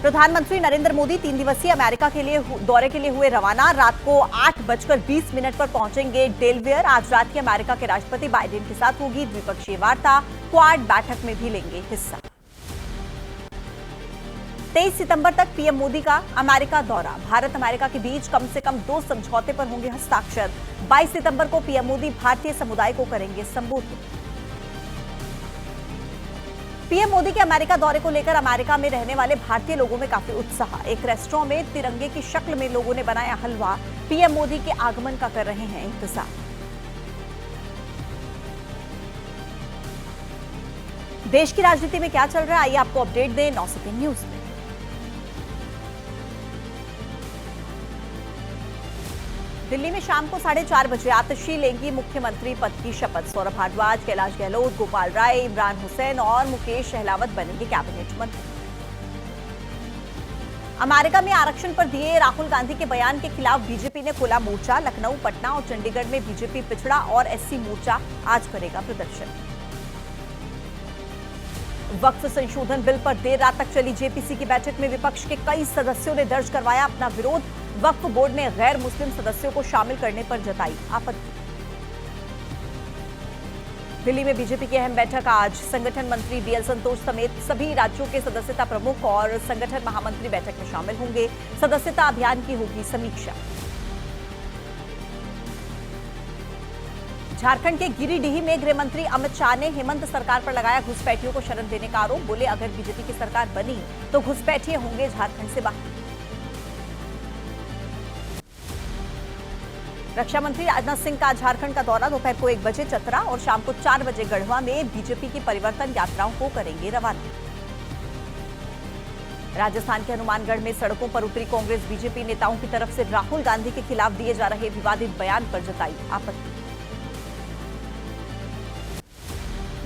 प्रधानमंत्री नरेंद्र मोदी 3 दिवसीय अमेरिका के लिए दौरे के लिए हुए रवाना। रात को 8:20 पर पहुंचेंगे डेलवेयर। आज रात ही अमेरिका के राष्ट्रपति बाइडेन के साथ होगी द्विपक्षीय वार्ता। क्वाड बैठक में भी लेंगे हिस्सा। 23 सितंबर तक पीएम मोदी का अमेरिका दौरा। भारत अमेरिका के बीच कम से कम 2 समझौते पर होंगे हस्ताक्षर। 22 सितंबर को पीएम मोदी भारतीय समुदाय को करेंगे संबोधित। पीएम मोदी के अमेरिका दौरे को लेकर अमेरिका में रहने वाले भारतीय लोगों में काफी उत्साह। एक रेस्टोरेंट में तिरंगे की शक्ल में लोगों ने बनाया हलवा। पीएम मोदी के आगमन का कर रहे हैं इंतजार। देश की राजनीति में क्या चल रहा है, आइए आपको अपडेट दें 9 सेकंड न्यूज में। दिल्ली में शाम को 4:30 बजे आतिशी लेंगी मुख्यमंत्री पद की शपथ। सौरभ भारद्वाज, कैलाश गहलोत, गोपाल राय, इमरान हुसैन और मुकेश सहलावत बनेंगे कैबिनेट मंत्री। अमेरिका में आरक्षण पर दिए राहुल गांधी के बयान के खिलाफ बीजेपी ने खोला मोर्चा। लखनऊ, पटना और चंडीगढ़ में बीजेपी पिछड़ा और एससी मोर्चा आज करेगा प्रदर्शन। वक्फ संशोधन बिल पर देर रात तक चली जेपीसी की बैठक में विपक्ष के कई सदस्यों ने दर्ज करवाया अपना विरोध। वक्फ बोर्ड ने गैर मुस्लिम सदस्यों को शामिल करने पर जताई आपत्ति। दिल्ली में बीजेपी की अहम बैठक आज। संगठन मंत्री बीएल संतोष समेत सभी राज्यों के सदस्यता प्रमुख और संगठन महामंत्री बैठक में शामिल होंगे। सदस्यता अभियान की होगी समीक्षा। झारखंड के गिरिडीह में गृह मंत्री अमित शाह ने हेमंत सरकार पर लगाया घुसपैठियों को शरण देने का आरोप। बोले, अगर बीजेपी की सरकार बनी तो घुसपैठिए होंगे झारखंड से बाहर। रक्षा मंत्री राजनाथ सिंह का झारखंड का दौरा। दोपहर को 1 बजे चतरा और शाम को 4 बजे गढ़वा में बीजेपी की परिवर्तन यात्राओं को करेंगे रवाना। राजस्थान के हनुमानगढ़ में सड़कों पर उतरी कांग्रेस। बीजेपी नेताओं की तरफ से राहुल गांधी के खिलाफ दिए जा रहे विवादित बयान पर जताई आपत्ति।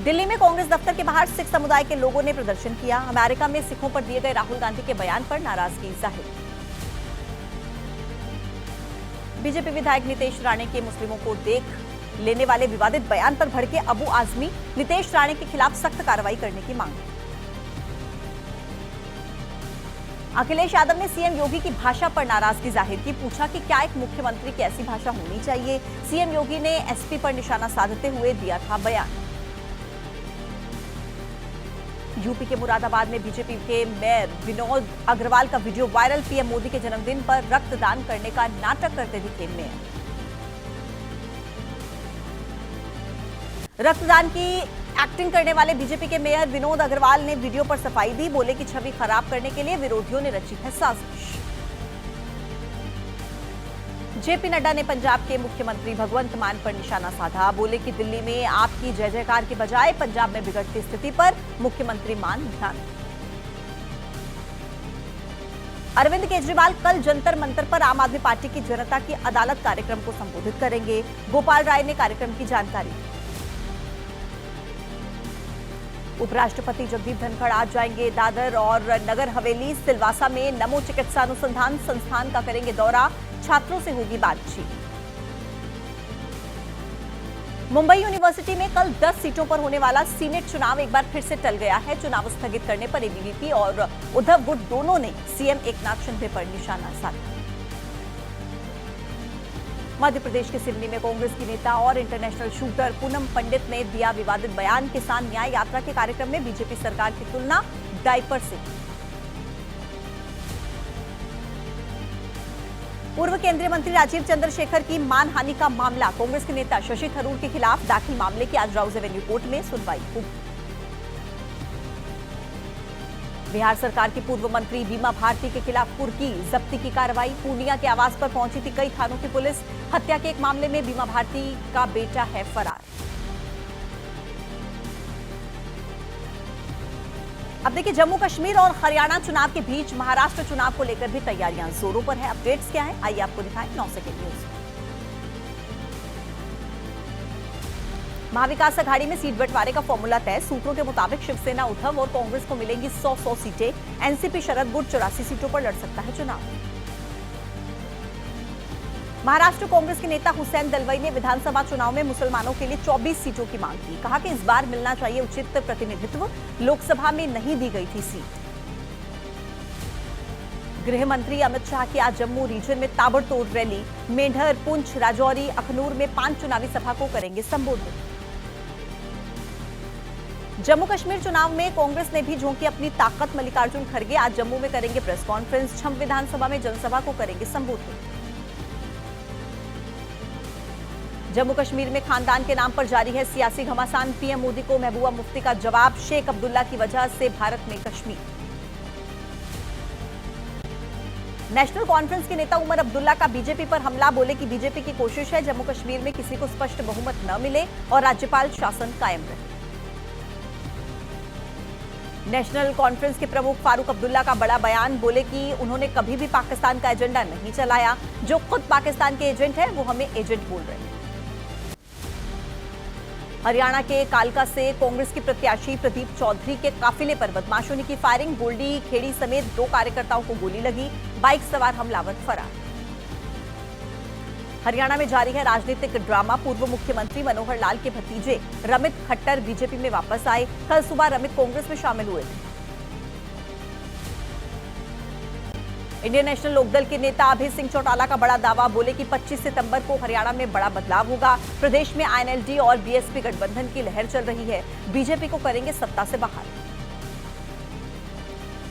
दिल्ली में कांग्रेस दफ्तर के बाहर सिख समुदाय के लोगों ने प्रदर्शन किया। अमेरिका में सिखों पर दिए गए राहुल गांधी के बयान पर नाराजगी जाहिर। बीजेपी विधायक नितेश राणे के मुस्लिमों को देख लेने वाले विवादित बयान पर भड़के अबू आजमी। नितेश राणे के खिलाफ सख्त कार्रवाई करने की मांग। अखिलेश यादव ने सीएम योगी की भाषा पर नाराजगी जाहिर की। पूछा कि क्या एक मुख्यमंत्री की ऐसी भाषा होनी चाहिए। सीएम योगी ने एसपी पर निशाना साधते हुए दिया था बयान। यूपी के मुरादाबाद में बीजेपी के मेयर विनोद अग्रवाल का वीडियो वायरल। पीएम मोदी के जन्मदिन पर रक्तदान करने का नाटक करते दिखे मेयर। रक्तदान की एक्टिंग करने वाले बीजेपी के मेयर विनोद अग्रवाल ने वीडियो पर सफाई दी। बोले कि छवि खराब करने के लिए विरोधियों ने रची है साजिश। जेपी नड्डा ने पंजाब के मुख्यमंत्री भगवंत मान पर निशाना साधा। बोले कि दिल्ली में आपकी जय जयकार के बजाय पंजाब में बिगड़ती स्थिति पर मुख्यमंत्री मान ध्यान। अरविंद केजरीवाल कल जंतर मंतर पर आम आदमी पार्टी की जनता की अदालत कार्यक्रम को संबोधित करेंगे। गोपाल राय ने कार्यक्रम की जानकारी दी। उपराष्ट्रपति जगदीप धनखड़ आज जाएंगे दादर और नगर हवेली। सिलवासा में नमो चिकित्सा अनुसंधान संस्थान का करेंगे दौरा। छात्रों से होगी बातचीत। मुंबई यूनिवर्सिटी में कल 10 सीटों पर होने वाला सीनेट चुनाव एक बार फिर से टल गया है। चुनाव स्थगित करने पर एबीवीपी और उद्धव गुट दोनों ने सीएम एकनाथ शिंदे पर निशाना साधा। मध्य प्रदेश के सिवनी में कांग्रेस की नेता और इंटरनेशनल शूटर पूनम पंडित ने दिया विवादित बयान। किसान न्याय यात्रा के कार्यक्रम में बीजेपी सरकार की तुलना डायपर से। पूर्व केंद्रीय मंत्री राजीव चंद्रशेखर की मानहानि का मामला। कांग्रेस के नेता शशि थरूर के खिलाफ दाखिल मामले की आज राउज एवेन्यू कोर्ट में सुनवाई होगी। बिहार सरकार की पूर्व मंत्री बीमा भारती के खिलाफ कुर्की जब्ती की कार्रवाई। पूर्णिया के आवास पर पहुंची थी कई थानों की पुलिस। हत्या के एक मामले में बीमा भारती का बेटा है फरार। अब देखिए, जम्मू कश्मीर और हरियाणा चुनाव के बीच महाराष्ट्र चुनाव को लेकर भी तैयारियां जोरों पर है। अपडेट्स क्या है, आइए आपको दिखाएं 9 सेकंड न्यूज। महाविकास अघाड़ी में सीट बंटवारे का फॉर्मूला तय। सूत्रों के मुताबिक शिवसेना, उद्धव और कांग्रेस को मिलेंगी 100 सीटें। एनसीपी शरद गुट 84 सीटों पर लड़ सकता है चुनाव। महाराष्ट्र कांग्रेस के नेता हुसैन दलवाई ने विधानसभा चुनाव में मुसलमानों के लिए 24 सीटों की मांग की। कहा कि इस बार मिलना चाहिए उचित प्रतिनिधित्व। लोकसभा में नहीं दी गई थी सीट। गृह मंत्री अमित शाह की आज जम्मू रीजन में ताबड़तोड़ रैली। मेंढर, पुंछ, राजौरी, अखनूर में 5 चुनावी सभा को करेंगे संबोधित। जम्मू कश्मीर चुनाव में कांग्रेस ने भी झोंकी अपनी ताकत। मल्लिकार्जुन खड़गे आज जम्मू में करेंगे प्रेस कॉन्फ्रेंस। छम विधानसभा में जनसभा को करेंगे संबोधित। जम्मू कश्मीर में खानदान के नाम पर जारी है सियासी घमासान। पीएम मोदी को महबूबा मुफ्ती का जवाब। शेख अब्दुल्ला की वजह से भारत में कश्मीर। नेशनल कॉन्फ्रेंस के नेता उमर अब्दुल्ला का बीजेपी पर हमला। बोले कि बीजेपी की कोशिश है जम्मू कश्मीर में किसी को स्पष्ट बहुमत न मिले और राज्यपाल शासन कायम रहे। नेशनल कॉन्फ्रेंस के प्रमुख फारूक अब्दुल्ला का बड़ा बयान। बोले कि उन्होंने कभी भी पाकिस्तान का एजेंडा नहीं चलाया। जो खुद पाकिस्तान के एजेंट हैं वो हमें एजेंट बोल रहे हैं। हरियाणा के कालका से कांग्रेस की प्रत्याशी प्रदीप चौधरी के काफिले पर बदमाशों ने की फायरिंग। गोल्डी खेड़ी समेत 2 कार्यकर्ताओं को गोली लगी। बाइक सवार हमलावर फरार। हरियाणा में जारी है राजनीतिक ड्रामा। पूर्व मुख्यमंत्री मनोहर लाल के भतीजे रमित खट्टर बीजेपी में वापस आए। कल सुबह रमित कांग्रेस में शामिल हुए थे। इंडियन नेशनल लोकदल के नेता अभय सिंह चौटाला का बड़ा दावा। बोले कि 25 सितंबर को हरियाणा में बड़ा बदलाव होगा। प्रदेश में आईएनएलडी और बीएसपी गठबंधन की लहर चल रही है। बीजेपी को करेंगे सत्ता से बाहर।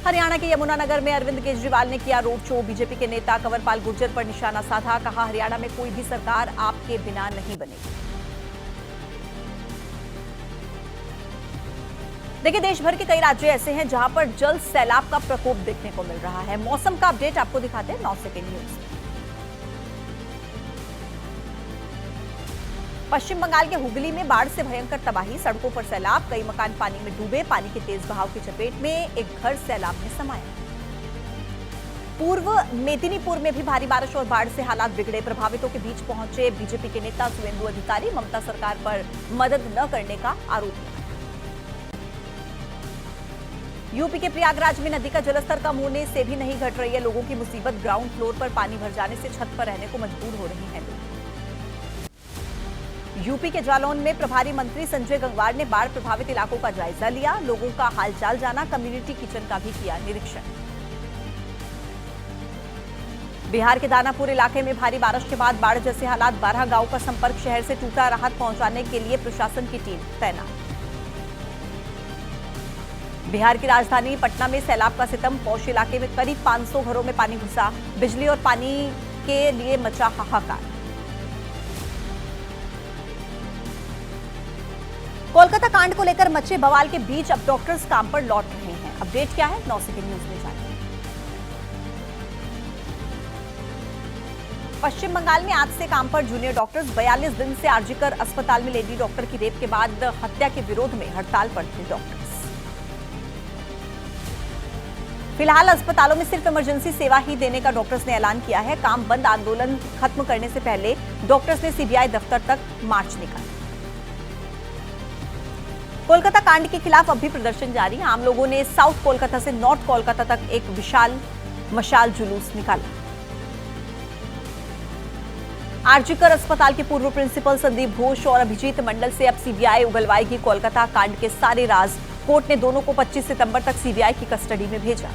हरियाणा के यमुनानगर में अरविंद केजरीवाल ने किया रोड शो। बीजेपी के नेता कंवरपाल गुर्जर पर निशाना साधा। कहा हरियाणा में कोई भी सरकार आपके बिना नहीं बनेगी। देखिए, देश भर के कई राज्य ऐसे हैं जहां पर जल सैलाब का प्रकोप देखने को मिल रहा है। मौसम का अपडेट आपको दिखाते हैं 9 सेकेंड न्यूज। पश्चिम बंगाल के हुगली में बाढ़ से भयंकर तबाही। सड़कों पर सैलाब, कई मकान पानी में डूबे। पानी के तेज बहाव की चपेट में एक घर सैलाब में समाया। पूर्व मेदिनीपुर में भी भारी बारिश और बाढ़ से हालात बिगड़े। प्रभावितों के बीच पहुंचे बीजेपी के नेता सुवेंदु अधिकारी। ममता सरकार पर मदद न करने का आरोप लगाया। यूपी के प्रयागराज में नदी का जलस्तर कम होने से भी नहीं घट रही है लोगों की मुसीबत। ग्राउंड फ्लोर पर पानी भर जाने से छत पर रहने को मजबूर हो रहे हैं लोग। यूपी के जालौन में प्रभारी मंत्री संजय गंगवार ने बाढ़ प्रभावित इलाकों का जायजा लिया। लोगों का हालचाल जाना। कम्युनिटी किचन का भी किया निरीक्षण। बिहार के दानापुर इलाके में भारी बारिश के बाद बाढ़ जैसे हालात। 12 गांव का संपर्क शहर से टूटा। राहत पहुंचाने के लिए प्रशासन की टीम तैनात। बिहार की राजधानी पटना में सैलाब का सितम। पौष इलाके में करीब 500 घरों में पानी घुसा। बिजली और पानी के लिए मचा हाहाकार। कोलकाता कांड को लेकर मचे बवाल के बीच अब डॉक्टर्स काम पर लौट रहे हैं। अपडेट क्या है 9 सेकेंड न्यूज में जानिए। पश्चिम बंगाल में आज से काम पर जूनियर डॉक्टर्स। 42 दिन से आरजीकर अस्पताल में लेडी डॉक्टर की रेप के बाद हत्या के विरोध में हड़ताल पर थे डॉक्टर्स। फिलहाल अस्पतालों में सिर्फ इमरजेंसी सेवा ही देने का डॉक्टर्स ने ऐलान किया है। काम बंद आंदोलन खत्म करने से पहले डॉक्टर्स ने सीबीआई दफ्तर तक मार्च निकाला। कोलकाता कांड के खिलाफ अब भी प्रदर्शन जारी। आम लोगों ने साउथ कोलकाता से नॉर्थ कोलकाता तक एक विशाल मशाल जुलूस निकाला। आरजीकर अस्पताल के पूर्व प्रिंसिपल संदीप घोष और अभिजीत मंडल से अब सीबीआई उगलवाएगी कोलकाता कांड के सारे राज। कोर्ट ने दोनों को 25 सितंबर तक सीबीआई की कस्टडी में भेजा।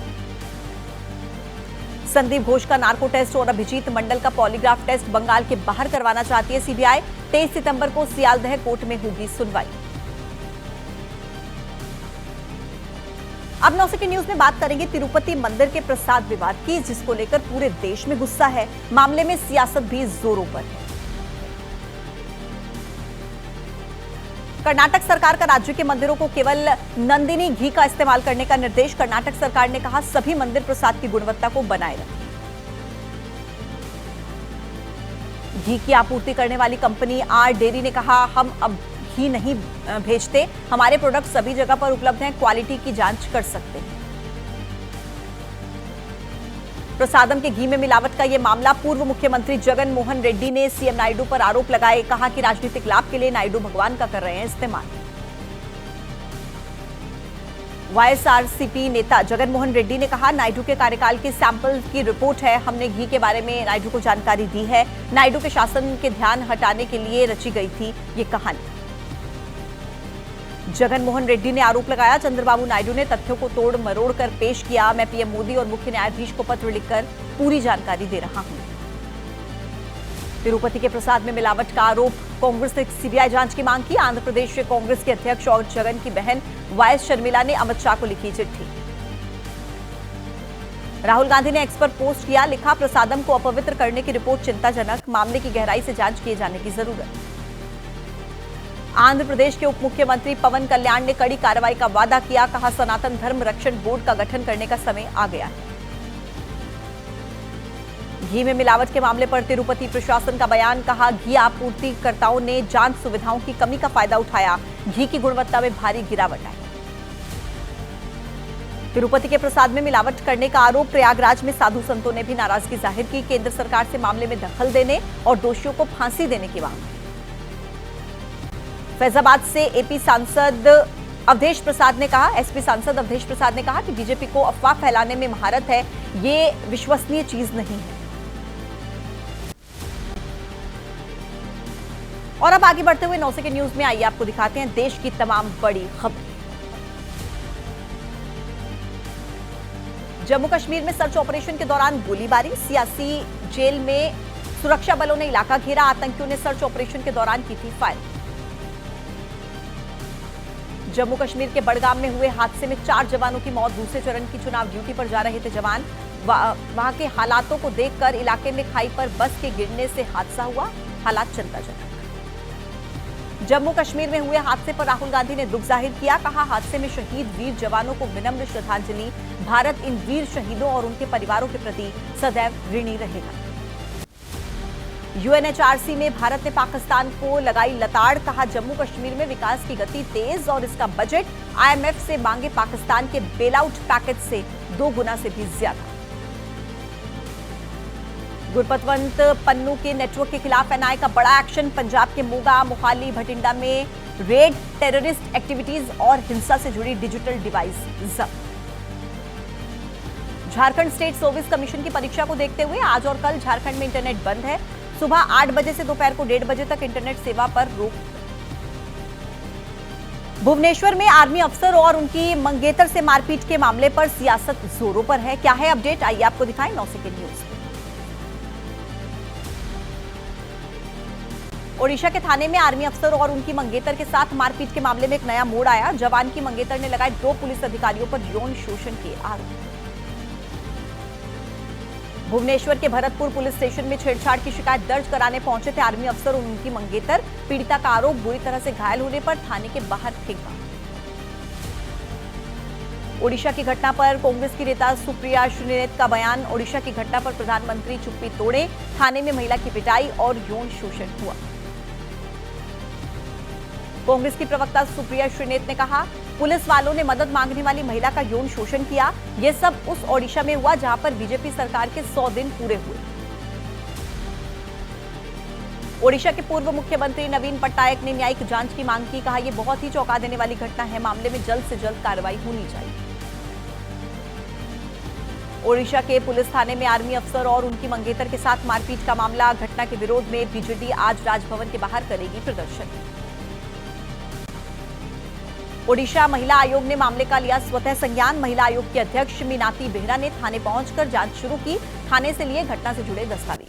संदीप घोष का नार्को टेस्ट और अभिजीत मंडल का पॉलीग्राफ टेस्ट बंगाल के बाहर करवाना चाहती है सीबीआई। 23 सितंबर को सियालदह कोर्ट में होगी सुनवाई। अब 9 सेकेंड न्यूज में बात करेंगे तिरुपति मंदिर के प्रसाद विवाद की, जिसको लेकर पूरे देश में गुस्सा है। मामले में सियासत भी जोरों पर है। कर्नाटक सरकार का राज्य के मंदिरों को केवल नंदिनी घी का इस्तेमाल करने का निर्देश। कर्नाटक सरकार ने कहा सभी मंदिर प्रसाद की गुणवत्ता को बनाए रखें। घी की आपूर्ति करने वाली कंपनी आर डेयरी ने कहा हम अब घी नहीं भेजते। हमारे प्रोडक्ट सभी जगह पर उपलब्ध हैं। क्वालिटी की जांच कर सकते हैं। प्रसादम के घी में मिलावट का यह मामला पूर्व मुख्यमंत्री जगन मोहन रेड्डी ने सीएम नायडू पर आरोप लगाए। कहा कि राजनीतिक लाभ के लिए नायडू भगवान का कर रहे हैं इस्तेमाल। वाईएसआरसीपी नेता जगन मोहन रेड्डी ने कहा नायडू के कार्यकाल के सैंपल की रिपोर्ट है। हमने घी के बारे में नायडू को जानकारी दी है। नायडू के शासन के ध्यान हटाने के लिए रची गई थी ये कहानी। जगनमोहन रेड्डी ने आरोप लगाया, चंद्रबाबू नायडू ने तथ्यों को तोड़ मरोड़ कर पेश किया। मैं पीएम मोदी और मुख्य न्यायाधीश को पत्र लिखकर पूरी जानकारी दे रहा हूं। तिरुपति के प्रसाद में मिलावट का आरोप, कांग्रेस ने सीबीआई जांच की मांग की। आंध्र प्रदेश के कांग्रेस के अध्यक्ष और जगन की बहन वाईएस शर्मिला ने अमित शाह को लिखी चिट्ठी। राहुल गांधी ने एक्स पर पोस्ट किया, लिखा प्रसादम को अपवित्र करने की रिपोर्ट चिंताजनक, मामले की गहराई से जांच किए जाने की जरूरत। आंध्र प्रदेश के उप मुख्यमंत्री पवन कल्याण ने कड़ी कार्रवाई का वादा किया, कहा सनातन धर्म रक्षण बोर्ड का गठन करने का समय आ गया है। घी में मिलावट के मामले पर तिरुपति प्रशासन का बयान, कहा घी आपूर्तिकर्ताओं ने जांच सुविधाओं की कमी का फायदा उठाया, घी की गुणवत्ता में भारी गिरावट आई। तिरुपति के प्रसाद में मिलावट करने का आरोप, प्रयागराज में साधु संतों ने भी नाराजगी जाहिर की, केंद्र सरकार से मामले में दखल देने और दोषियों को फांसी देने की मांग। फैजाबाद से एपी सांसद अवधेश प्रसाद ने कहा, एसपी सांसद अवधेश प्रसाद ने कहा कि बीजेपी को अफवाह फैलाने में महारत है, ये विश्वसनीय चीज नहीं है। और अब आगे बढ़ते हुए 9 सेकंड न्यूज में आइए आपको दिखाते हैं देश की तमाम बड़ी खबरें। जम्मू कश्मीर में सर्च ऑपरेशन के दौरान गोलीबारी, सियासी जेल में सुरक्षा बलों ने इलाका घेरा, आतंकियों ने सर्च ऑपरेशन के दौरान की थी फायरिंग। जम्मू कश्मीर के बड़गाम में हुए हादसे में 4 जवानों की मौत, दूसरे चरण की चुनाव ड्यूटी पर जा रहे थे जवान। वहां के हालातों को देखकर इलाके में खाई पर बस के गिरने से हादसा हुआ, हालात चिंताजनक। जम्मू कश्मीर में हुए हादसे पर राहुल गांधी ने दुख जाहिर किया, कहा हादसे में शहीद वीर जवानों को विनम्र श्रद्धांजलि, भारत इन वीर शहीदों और उनके परिवारों के प्रति सदैव ऋणी रहेगा। यूएनएचआरसी में भारत ने पाकिस्तान को लगाई लताड़, कहा जम्मू कश्मीर में विकास की गति तेज और इसका बजट आईएमएफ से मांगे पाकिस्तान के बेलआउट पैकेज से 2 गुना से भी ज्यादा। गुरपतवंत पन्नू के नेटवर्क के खिलाफ एनआईए का बड़ा एक्शन, पंजाब के मोगा, मोहाली, भटिंडा में रेड, टेररिस्ट एक्टिविटीज और हिंसा से जुड़ी डिजिटल डिवाइस जब्त। झारखंड स्टेट सर्विस कमीशन की परीक्षा को देखते हुए आज और कल झारखंड में इंटरनेट बंद है। सुबह 8 बजे से दोपहर को 1:30 बजे तक इंटरनेट सेवा पर रोक। भुवनेश्वर में आर्मी अफसर और उनकी मंगेतर से मारपीट के मामले पर सियासत जोरों पर है। क्या है अपडेट, आइए आपको दिखाएं 9 सेकंड न्यूज। ओडिशा के थाने में आर्मी अफसर और उनकी मंगेतर के साथ मारपीट के मामले में एक नया मोड़ आया। जवान की मंगेतर ने लगाए 2 पुलिस अधिकारियों पर यौन शोषण के आरोप। भुवनेश्वर के भरतपुर पुलिस स्टेशन में छेड़छाड़ की शिकायत दर्ज कराने पहुंचे थे आर्मी अफसर और उनकी मंगेतर। पीड़िता का आरोप, बुरी तरह से घायल होने पर थाने के बाहर फेंका। ओडिशा की घटना पर कांग्रेस की नेता सुप्रिया श्रीनेत का बयान, ओडिशा की घटना पर प्रधानमंत्री चुप्पी तोड़े, थाने में महिला की पिटाई और यौन शोषण हुआ। कांग्रेस की प्रवक्ता सुप्रिया श्रीनेत ने कहा, पुलिस वालों ने मदद मांगने वाली महिला का यौन शोषण किया। यह सब उस ओडिशा में हुआ जहां पर बीजेपी सरकार के 100 दिन पूरे हुए। ओडिशा के पूर्व मुख्यमंत्री नवीन पटनायक ने न्यायिक जांच की मांग की, कहा यह बहुत ही चौंका देने वाली घटना है, मामले में जल्द से जल्द कार्रवाई होनी चाहिए। ओडिशा के पुलिस थाने में आर्मी अफसर और उनकी मंगेतर के साथ मारपीट का मामला, घटना के विरोध में बीजेडी आज राजभवन के बाहर करेगी प्रदर्शन। ओडिशा महिला आयोग ने मामले का लिया स्वतः संज्ञान। महिला आयोग की अध्यक्ष मीनाती बेहरा ने थाने पहुंचकर जांच शुरू की, थाने से लिए घटना से जुड़े दस्तावेज।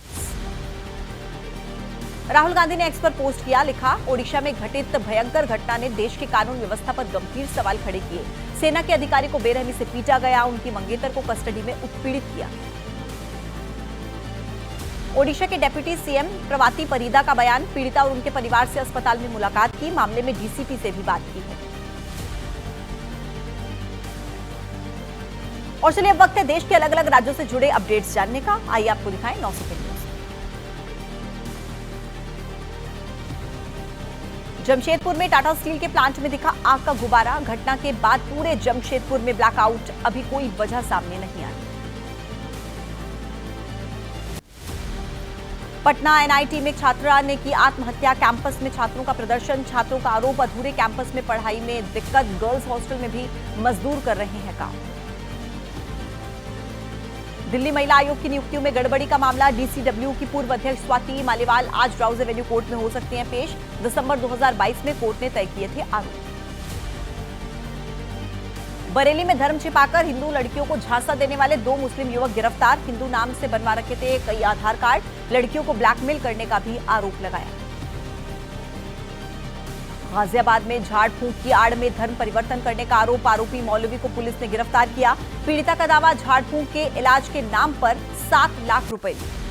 राहुल गांधी ने एक्स पर पोस्ट किया, लिखा ओडिशा में घटित भयंकर घटना ने देश की कानून व्यवस्था पर गंभीर सवाल खड़े किए। सेना के अधिकारी को बेरहमी से पीटा गया, उनकी मंगेतर को कस्टडी में उत्पीड़ित किया। ओडिशा के डिप्टी सीएम प्रभाती परिदा का बयान, पीड़िता और उनके परिवार से अस्पताल में मुलाकात की, मामले में डीसीपी से भी बात की है। और चलिए अब वक्त है देश के अलग अलग राज्यों से जुड़े अपडेट्स जानने का, आइए आपको दिखाएं 9 सेकंड न्यूज। जमशेदपुर में टाटा स्टील के प्लांट में दिखा आग का गुब्बारा, घटना के बाद पूरे जमशेदपुर में ब्लैकआउट, अभी कोई वजह सामने नहीं आई। पटना एनआईटी में छात्रा ने की आत्महत्या, कैंपस में छात्रों का प्रदर्शन, छात्रों का आरोप अधूरे कैंपस में पढ़ाई में दिक्कत, गर्ल्स हॉस्टल में भी मजदूर कर रहे हैं काम। दिल्ली महिला आयोग की नियुक्तियों में गड़बड़ी का मामला, डीसीडब्ल्यू की पूर्व अध्यक्ष स्वाति मालीवाल आज राउज एवेन्यू कोर्ट में हो सकते हैं पेश। दिसंबर 2022 में कोर्ट ने तय किए थे आरोप। बरेली में धर्म छिपाकर हिंदू लड़कियों को झांसा देने वाले 2 मुस्लिम युवक गिरफ्तार। हिंदू नाम से बनवा रखे थे कई आधार कार्ड, लड़कियों को ब्लैकमेल करने का भी आरोप लगाया। गाजियाबाद में झाड़ फूंक की आड़ में धर्म परिवर्तन करने का आरोप, आरोपी मौलवी को पुलिस ने गिरफ्तार किया। पीड़िता का दावा, झाड़ फूंक के इलाज के नाम पर 7 लाख रुपए लिए।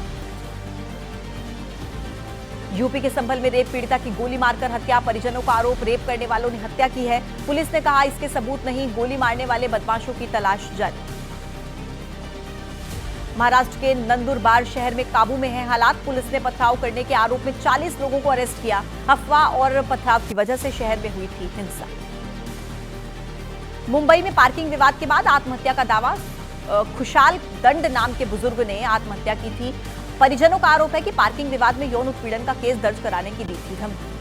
यूपी के संभल में रेप पीड़िता की गोली मारकर हत्या, परिजनों का आरोप, रेप करने वालों ने हत्या की है। पुलिस ने कहा इसके सबूत नहीं, गोली मारने वाले बदमाशों की तलाश जारी। महाराष्ट्र के नंदुरबार शहर में काबू में है हालात, पुलिस ने पथराव करने के आरोप में 40 लोगों को अरेस्ट किया। अफवाह और पथराव की वजह से शहर में हुई थी हिंसा। मुंबई में पार्किंग विवाद के बाद आत्महत्या का दावा, खुशाल दंड नाम के बुजुर्ग ने आत्महत्या की थी। परिजनों का आरोप है कि पार्किंग विवाद में यौन उत्पीड़न का केस दर्ज कराने की दी थी धमकी।